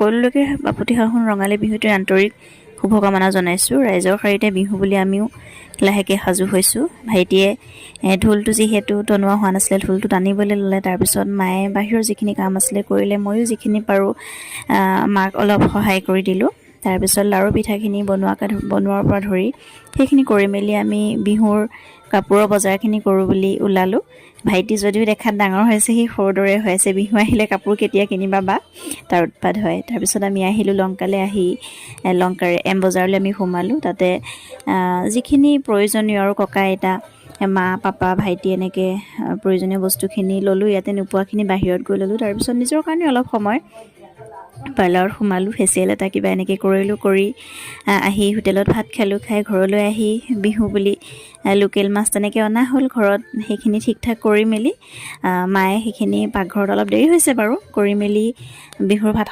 সকলোলৈকে বাপতি সাহোন ৰঙালী বিহুটিৰ আন্তৰিক শুভকামনা জনাইছোঁ। ৰাইজৰ শাৰীতে বিহু বুলি আমিও লাহেকৈ সাজু হৈছোঁ। ভাইটিয়ে ঢোলটো যিহেতু টনোৱা হোৱা নাছিলে, ঢোলটো টানিবলৈ ল'লে। তাৰপিছত মায়ে বাহিৰৰ যিখিনি কাম আছিলে কৰিলে, ময়ো যিখিনি পাৰোঁ মাক অলপ সহায় কৰি দিলোঁ। তাৰপিছত লাড়ু পিঠাখিনি বনোৱাৰ পৰা ধৰি সেইখিনি কৰি মেলি আমি বিহুৰ কাপোৰৰ বজাৰখিনি কৰোঁ বুলি ওলালোঁ। ভাইটি যদিও দেখাত ডাঙৰ হৈছে, সি সৰু দৰে হৈ আছে। বিহু আহিলে কাপোৰ কেতিয়া কিনিবা বা, তাৰ উৎপাত হয়। তাৰপিছত আমি আহিলোঁ লংকালৈ। আহি লংকাৰ এম বজাৰলৈ আমি সোমালোঁ। তাতে যিখিনি প্ৰয়োজনীয় আৰু ককা আইতা মা পাপা ভাইটি এনেকৈ প্ৰয়োজনীয় বস্তুখিনি ল'লোঁ। ইয়াতে নোপোৱাখিনি বাহিৰত গৈ ল'লোঁ। তাৰপিছত নিজৰ কাৰণে অলপ সময় পাৰ্লাৰত সোমালোঁ, ফেচিয়েল এটা কিবা এনেকৈ কৰিলোঁ। কৰি আহি হোটেলত ভাত খালোঁ। খাই ঘৰলৈ আহি বিহু বুলি লোকেল মাছ তেনেকৈ অনা হ'ল ঘৰত। সেইখিনি ঠিক ঠাক কৰি মেলি মায়ে সেইখিনি পাকঘৰত অলপ দেৰি হৈছে বাৰু কৰি মেলি বিহুৰ ভাত